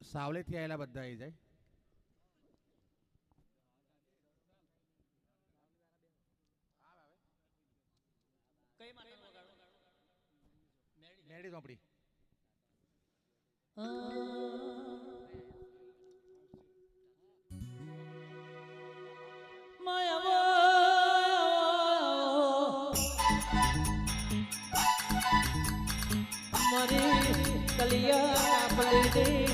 સાવલેથી આવેલા બધા આવી જાય. મેડી ચોપડી મારી કલિયા પલડી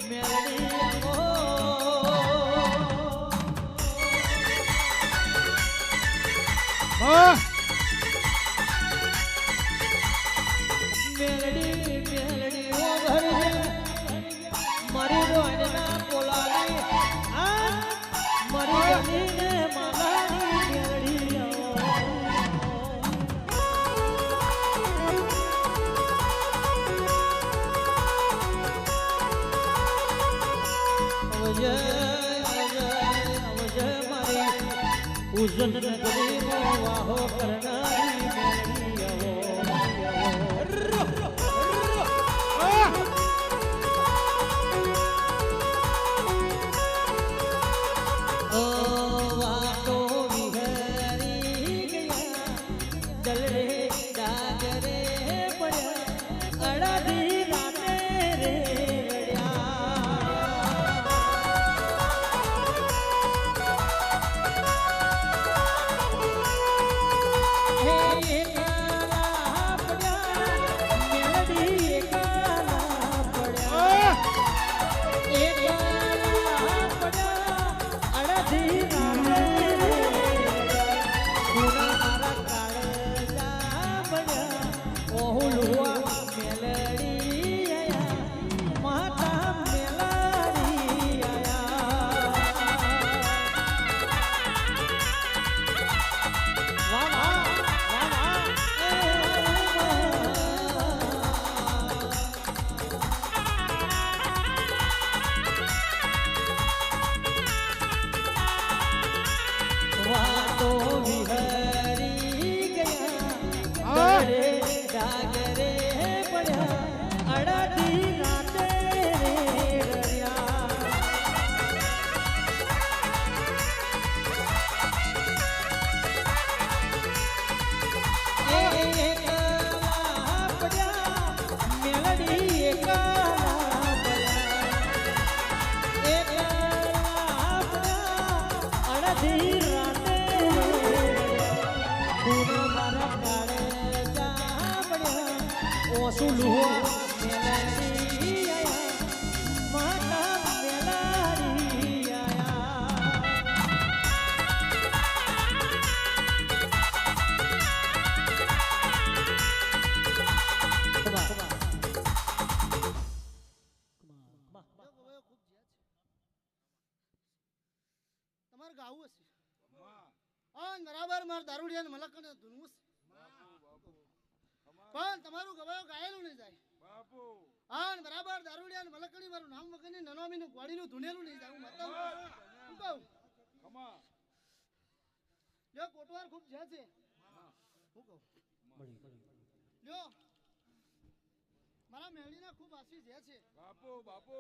મેલડી મેલડી મેલડી ઓ ભરી મારી રોયના પોલાની આ મારી જમીને માલાની મેલડી ઉજન નગરી નો વાહો કરનારી મેળવી વાતો વિહરી ગયા દલરે ડાગરે પડ્યા અડાધી રાતે રે બરાબર માર દારૂડિયા મલકને ધૂનવું પણ તમારું ગવાયો ગાયેલું નહીં જાય બાપુ હા બરાબર દારૂડિયા મલકની મારું નામ વગરની નનોમીનું ગોળીનું ધૂનેલું નહીં જાય હું મતલબ હું કહું ખમા લ્યો કોટવાર ખૂબ છે છે હું કહું લ્યો મારા મેળીના ખૂબ આશી છે છે બાપુ બાપુ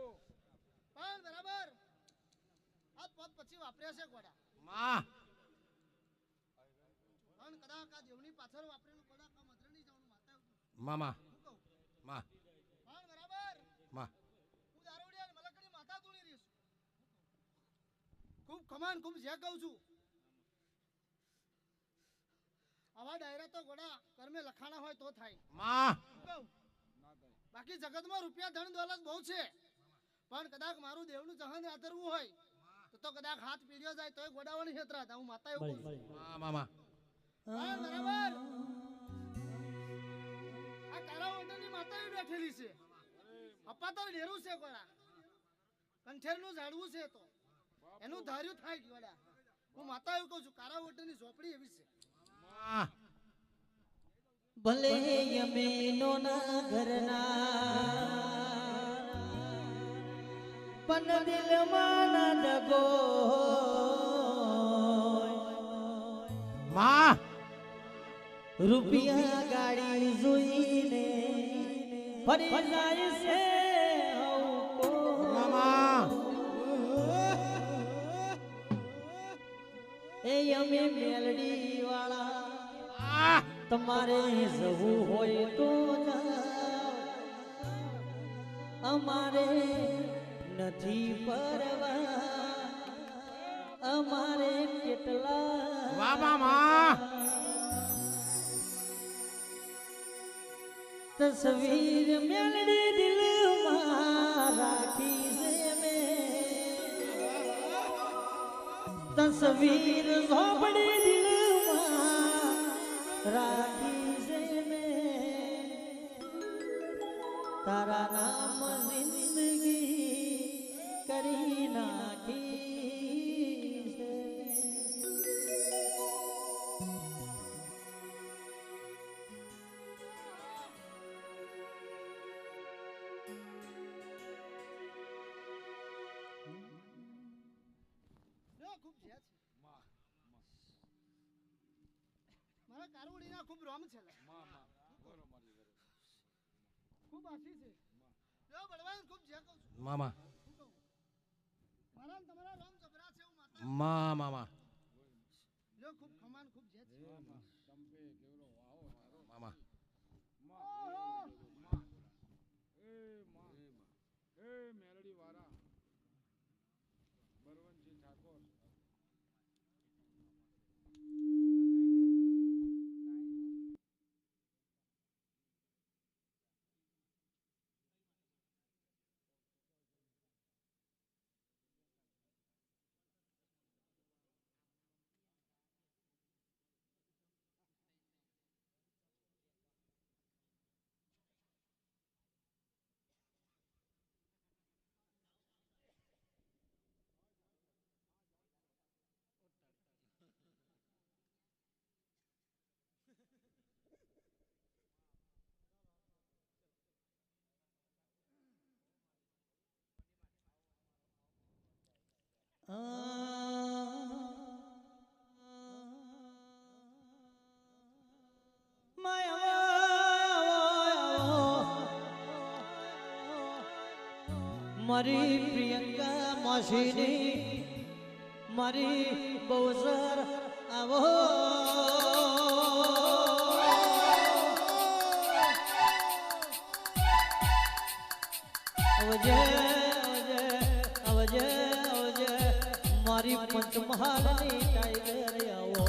પણ બરાબર આ પદ પછી વાપર્યા છે ગોડા માં પણ કદાચ આ દેવની પાછળ વાપરેલું કદાચ આ મધરની જવાનું માતા મામા હું કહું મા પણ બરાબર મા હું દારૂડિયા અને મલકડી માતા તુણી રહીશ ખૂબ કમાન ખૂબ જે કહું છું આવા ડાયરા તો ગોડા કર્મે લખાણા હોય તો થાય મા હું કહું બાકી જગતમાં રૂપિયા ધન દોલત બહુ છે પણ કદાચ મારું દેવનું જહન આદરવું હોય તો કદાચ હાથ પીડ્યો જાય તોય ગોડાવાની ક્ષેત્ર હતા હું માતા એવું કહું છું મા મામા પણ બરાબર આ કારા ઓટની માતા એ બેઠેલી છે અપાતર ડેરું છે ગોડા કંઠેરનું ઝાડવું છે તો એનું ધાર્યું થાય ગોડા હું માતા એવું કહું છું કારા ઓટની ઝોપડી એવી છે મા ભલે યમેનો ના ઘરના પણ દિલમાં ના દગો મા રૂપિયા ગાડી જોઈને ફરી જાય છે હઉકો. મામા એ અમે મેલડી વાળા આ તમારે જવું હોય તો જાઓ, અમારે નથી પરવા, અમારે કેટલા વાહ મામા તસવીર મેલડી દિલમાં રાખી છે મેં, તસવીર ઝોપડી દિલમાં રાખી છે મેં, તારા નામ જિંદગી કરી નાખી છે. જો ખૂબ છે મારા કારુડીના ખૂબ રોમ છે ખૂબ આશી છે જો બળવાન ખૂબ જે કહું છું મામા હું કહું મારા ને તમારા રોમ જબરા છે હું માતા મા મામા જો ખૂબ ખમાન ખૂબ જે છે મામા મારી પ્રિયંકા માસીની મારી બહુસર આવો આવજે આવજે આવજે આવજે મારી પંચમહાલની ટાઈગર આવો.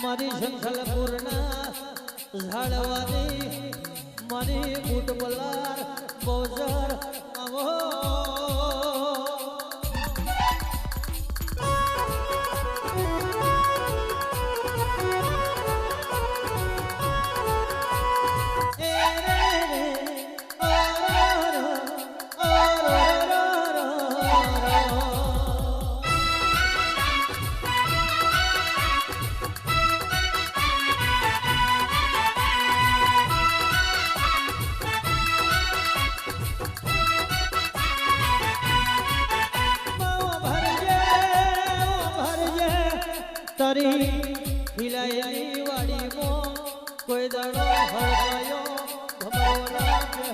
મારી શંખલપુરના ઝાડવાની મારી બુટ બલાર બહુસર આવો. તારી હિલાયેલી વાડીમાં કોઈ દાડો હળવાયો ભમરો ના કહે.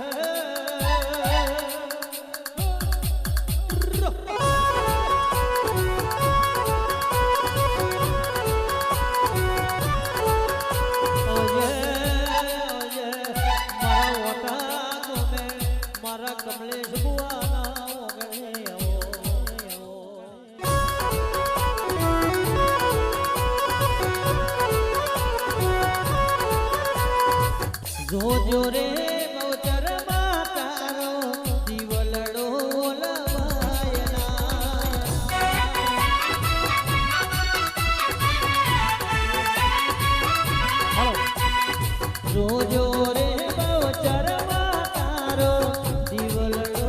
મારા કમલેશ બુઆના ઓગણે જોજો રે બહુચર માતારો દીવલડો જોજો રે બહુચર માતારો દીવલડો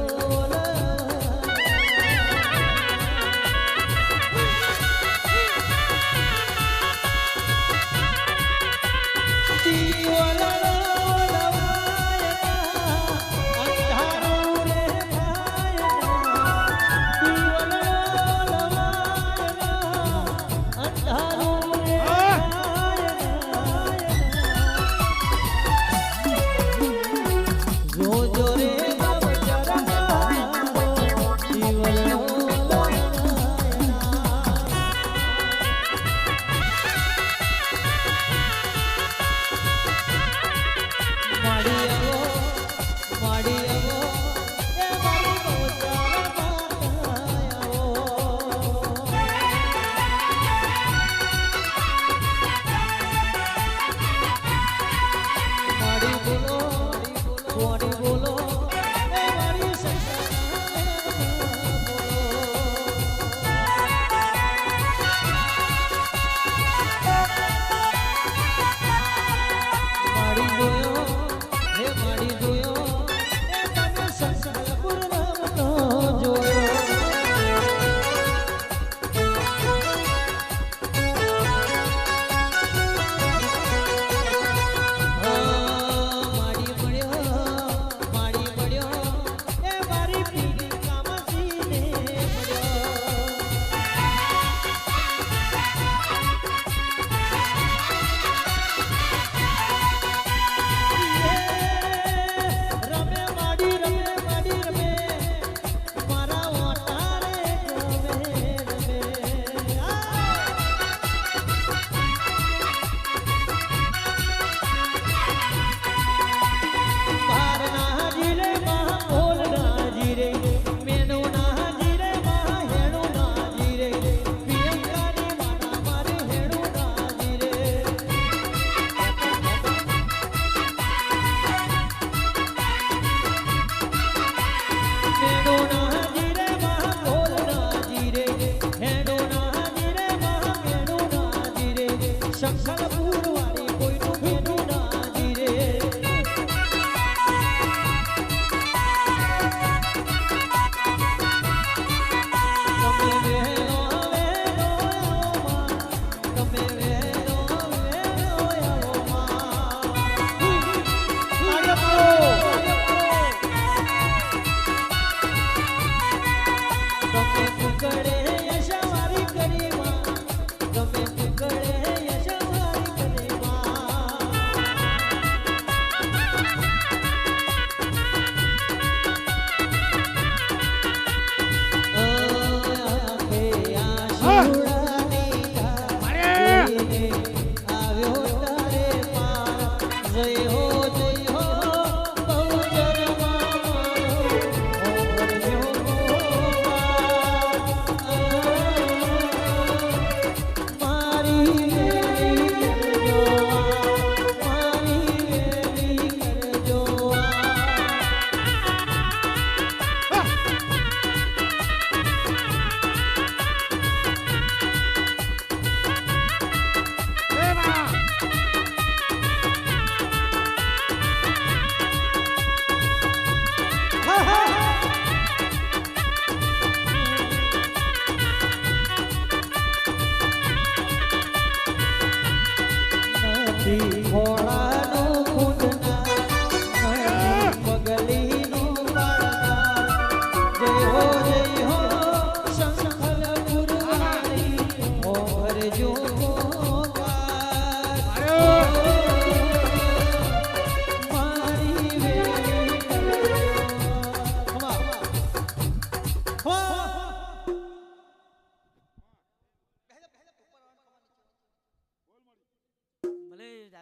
જો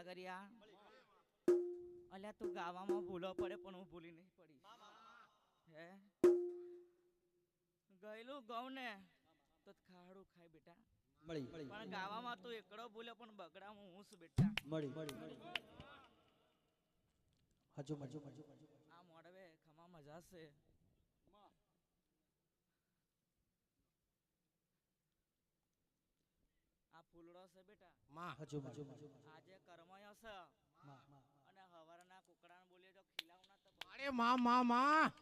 સાગરિયા અલ્યા તું ગાવામાં ભૂલો પડે પણ હું ભૂલી નહીં પડી હે ગયેલું ગઉ ને તો ખાડું ખાય બેટા મળી પણ ગાવામાં તું એકડો ભૂલ્યો પણ બગડામાં હું છું બેટા મળી હજુ આ મોડવે ખમા મજા છે આ ફૂલડો છે બેટા માં હજુ આજે કરમયો છે અને હવારના કુકડાને બોલીએ જો ખીલાવના તો અરે માં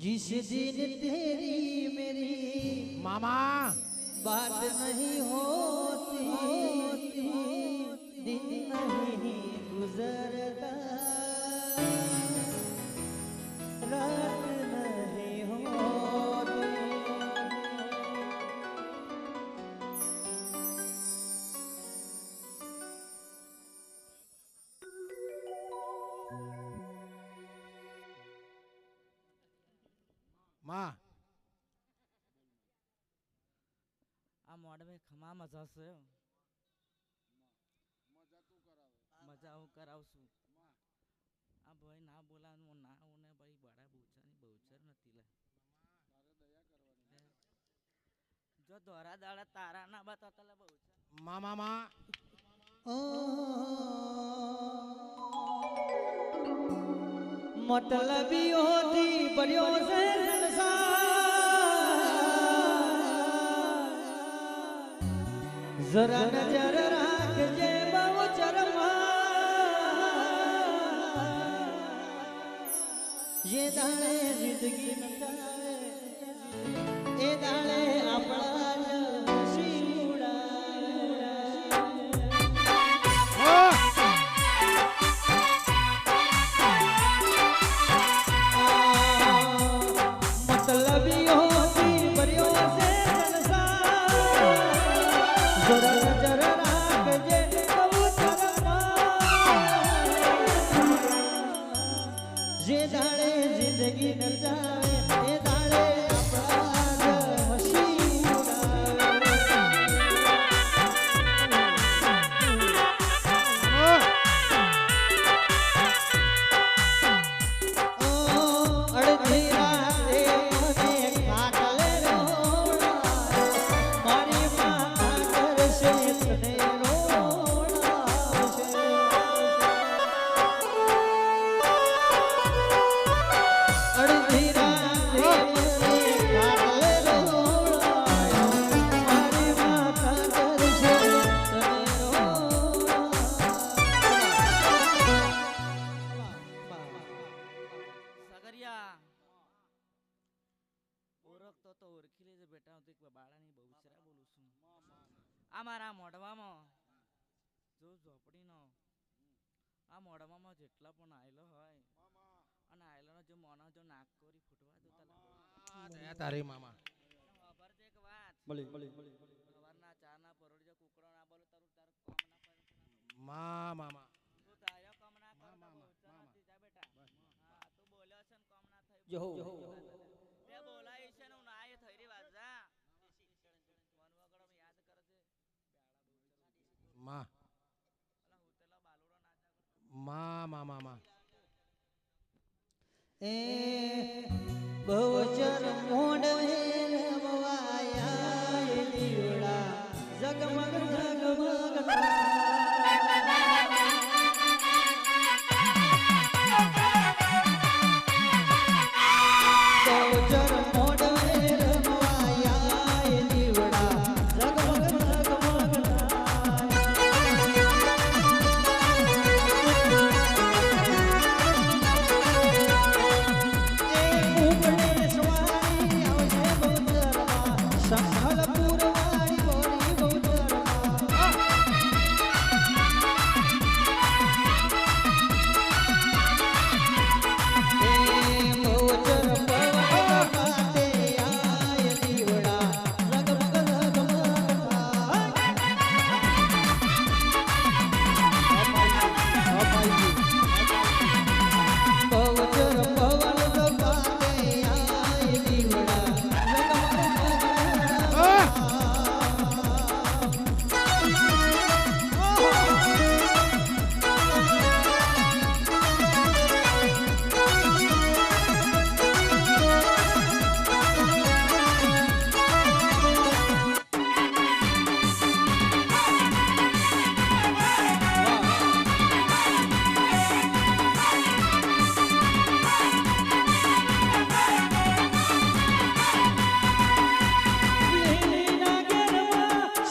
जिस दिन तेरी मेरी मामा बात नहीं होती दिन नहीं गुजरता रात नहीं होती માં આ મોડવે ખમા મજા છે મજા હું કરાવશું આ ભાઈ ના બોલાનું ના હું ને ભાઈ બડા બહુચરની બહુચર નથી લે જો દોરા દાડા તારા ના બતાતા લે બહુચર માં मतलबियों बड़ियों से संसार जरा नजर રાખજે બહુ ચરમાં ये दाणे जिंदगी न जावे ए दाणे આપણા જ जिंदगी न जावे ए दाड़े अपना हसी अड़धी राते मने खाटले रोड़ा मारी मां खाटर से तने रोड़ा अड़धी राते मने खाटले रोड़ा मारी मां खाटर से तने रोड़ा સગરિયા ઓળખતો તો ઓળખી લેજે બેટા હું તો એક બાળાની બહુચરા બોલું છું આ મારા મોઢવામાં જો ઝોપડીનો આ મોઢવામાં જેટલા પણ આયલો હોય અને આયલોનો જો મોનો જો નાક કોરી ફૂટવા દો તલા તારી મામા ખબર છે એક વાત મળી સવારના ચાના પરોડ જો કુકડો ના બોલો તારું તાર કોમ ના કરે મામા તું તાયો કોમ ના કર તો બહુચર નથી જા બેટા હા તું બોલ્યો છે ને કોમ ના થઈ જો તે બોલાય છે ને હું ના એ થઈ રી વાત જા મન વગડમ યાદ કરજે માં અલા હું તેલા બાલુડો ના જા માં ए बहुचर मोडवे रमवाया ए दीवड़ा जगमग जगमग बहुचर मोडवे रमवाया ए दीवड़ा जगमग जगमग ઉપડે સવારી આવજે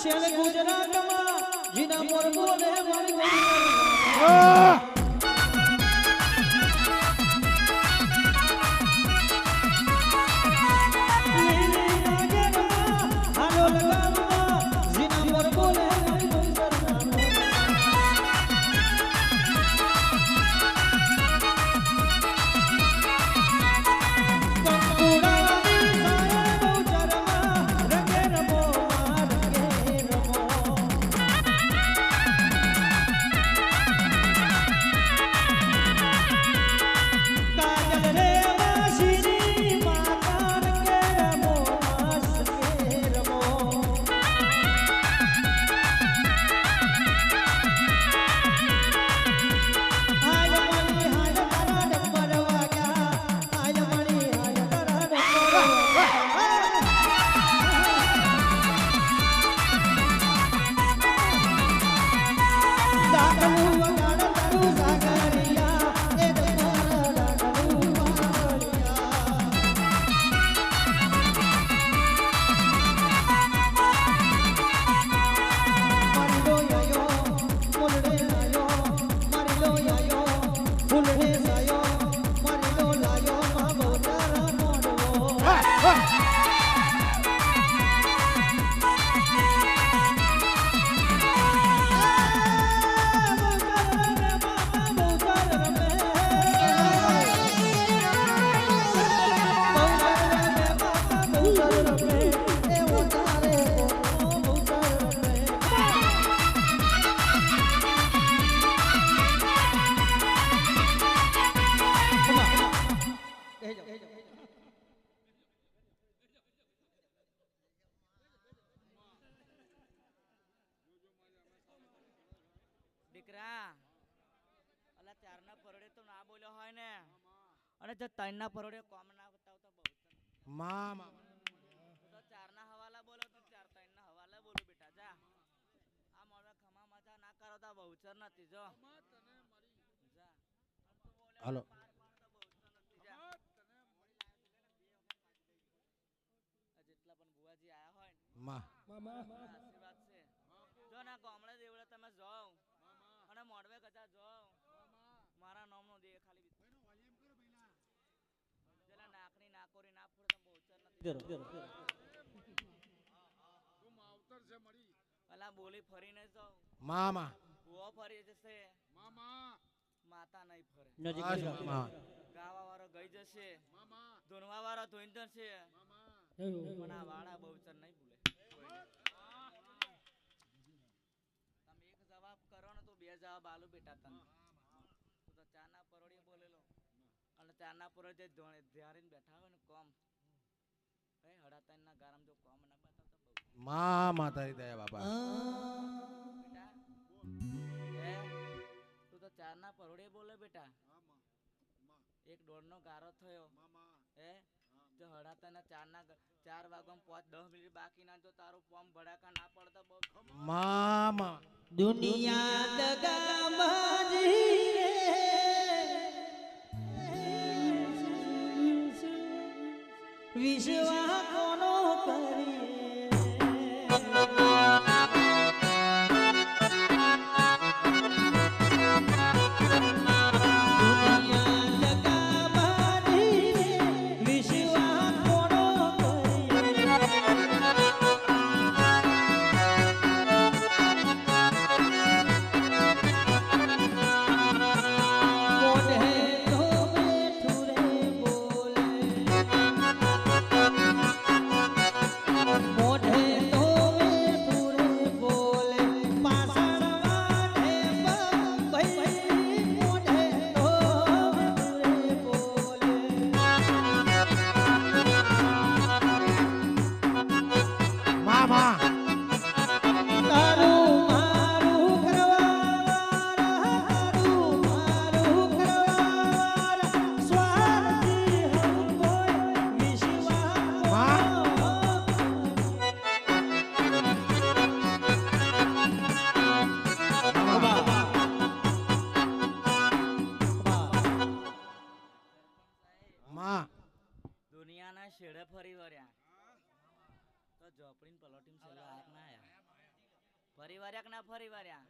શેલ ગુજરાતમાં જીના મોર બોલે મારી આહ! હાલો લગાવમાં જીના મોર બોલે મારી દીકરા અલા ચારના પરોડે તો ના બોલ્યો હોય ને અને જો ત્રણના પરોડે કોમ ના બતાવતો બહુ માં માં તો ચારના હવાલા બોલો તો ચાર ત્રણના હવાલા બોલો બેટા જા આ મોડા ખમા મજા ના કરો તો બહુચર નથી જો જા હાલો જેટલા પણ બુવાજી આયા હોય ને માં આશીર્વાદ છે જો ના ગામડે દેવડે તમે જાઓ અને મોડવે કદા જાઓ મારા નામનો દે ખાલી પેલા નાકની નાકોરી ના ફોડ તો બહુચર નથી અલા બોલી ફરીને જાઓ માં માં ભૂવો ફરી જશે માતા નહીં ફરે બસ માં ગાવા વાળો ગઈ જશે ધોનવા વાળો ધોઈ જશે પણ આ વાળા બહુચર નહીં ભૂલે તમે એક જવાબ કરો ને તો બે જવાબ આલુ બેટા તને તું તો ચારના પરોડીએ બોલેલો અને ચારના પરોડે ધ્યારીને બેઠા હોય ને કોમ એ હડાતાઈના ગારામ જો કોમ ના બતાવતા બહુ માં તારી દયા બાપા બેટા એ તું તો ચારના પરોડે બોલે બેટા એક દોડનો ગારો થયો હે જો હડાતાના ચાર વાગવામાં 5-10 મિનિટ બાકી ના જો તારું ફોર્મ ભડાકા ના પડતા બહુ માં દુનિયા દગાબાજી રે વિશ્વા કોનો કરીએ દુનિયાના શેડે ફરી વર્યા તો ઝોપડીને પલોટીને છેલ્લા હાથ ના આયા ફરી વર્યા કે ના ફરી વર્યા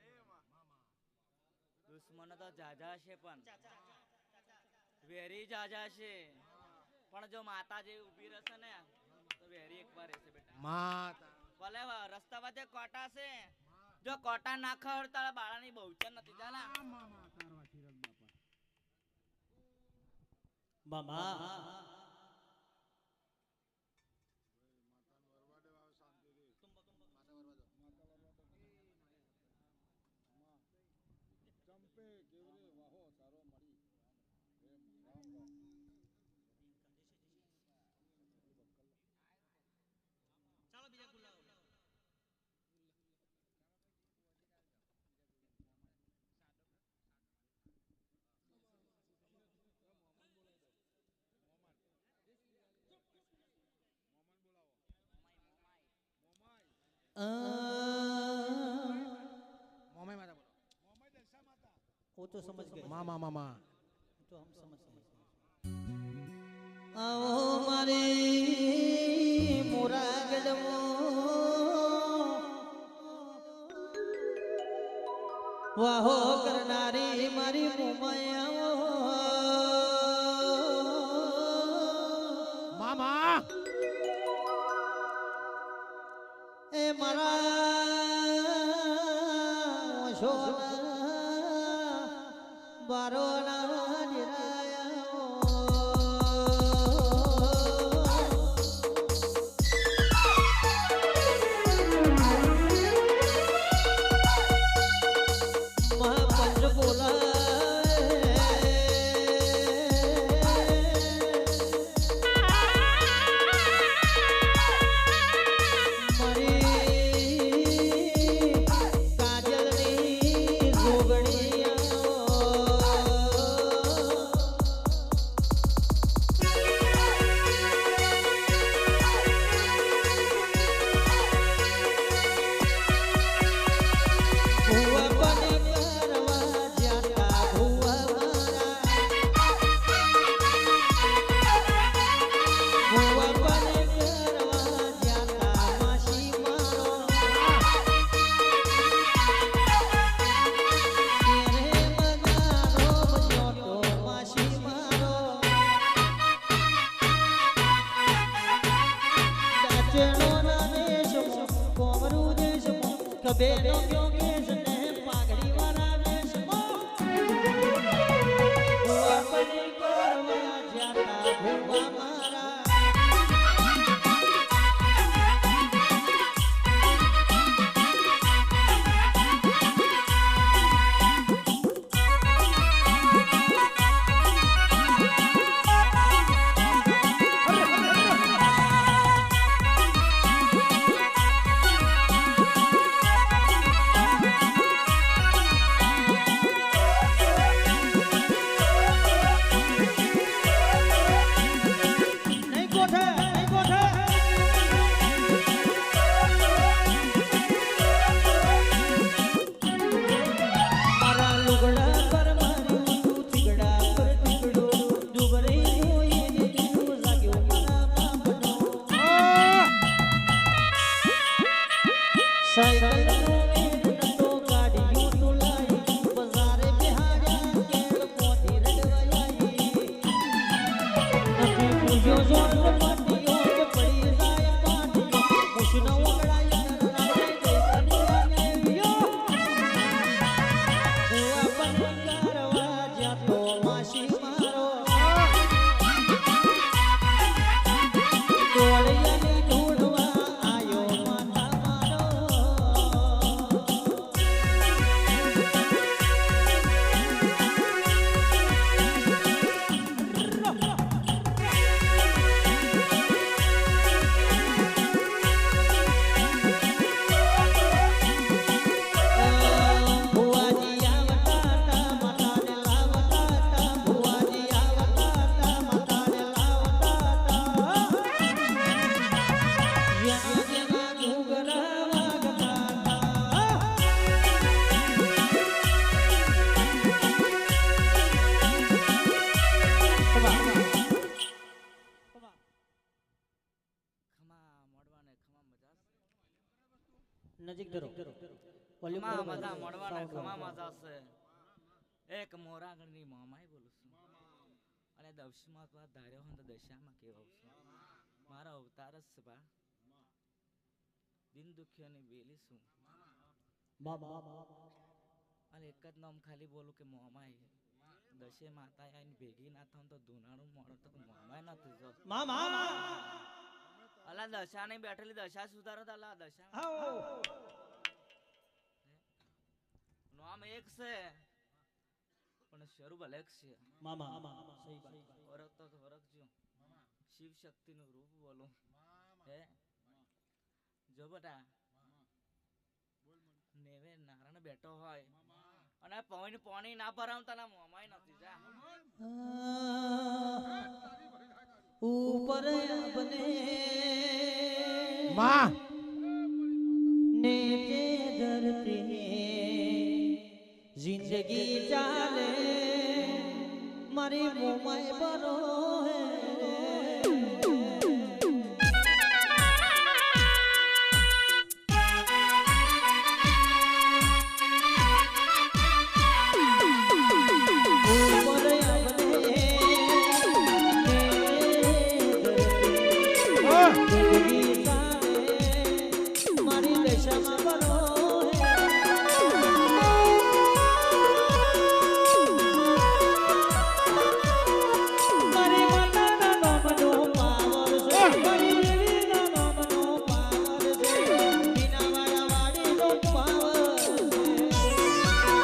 દુશ્મનો તો જાજા છે પણ વેરી જાજા છે પણ જો માતાજી ઊભી રહેશે ને તો વેરી એકવાર રહેશે બેટા માતા ભલે રસ્તા વચ્ચે કોટા છે જો કોટા ના ખાવ તારા બાળાની બહુચર નથી જાના મામા मोमाई माता बोलो वो तो समझ गए मामा मामा तो हम समझ गए आओ मारे मुरागडमो वाहो करनारी मारी मुमया मामा ए मारा शोना बारोना दिराया महापंच बोला બેનો ક્યો કેસ ને પાઘડી વાળા દેશમો ભુવા બની કરવા જાતા ભુવા મારા નજીક ધરો વોલ્યુમ ખમા બરોબર. મજા મળવાના સાઉન્ડ ખમા બરોબર. મજા છે એક મોરાગણની મોમાઈ બોલું છું અને દવશમાં તો આ ધાર્યો હોય તો દશામાં કેવો છું મારો અવતાર જ છે બા દિન દુખ્યોની બેલી છું અને એક જ નામ ખાલી બોલું કે મોમાઈ દશે માતા આઈને ભેગી ના થાવ તો ધૂનાનું મોડો તો મોમાઈ નથી જો અલા દશા નહીં બેઠેલી દશા સુધારો તો અલા દશા નામ એક છે પણ શરૂ ભલે એક છે સહી વાત. ઓરખ તો ઓરખજો શિવ શક્તિ નું રૂપ બોલું હે જો બેટા નેવે નારાયણ બેઠો હોય અને પવન પાણી ના ભરાવતા ના મોમાય નથી જા ઉપર આપને માં નીચે ધરતી જિંદગી ચાલે મારી મોમાય બરો હે મારી દશામાં બનો મારી માતાના નામનો પાવર છે મારી દેવીના નામનો પાવર છે મીનાવાળા વાડીનો પાવર છે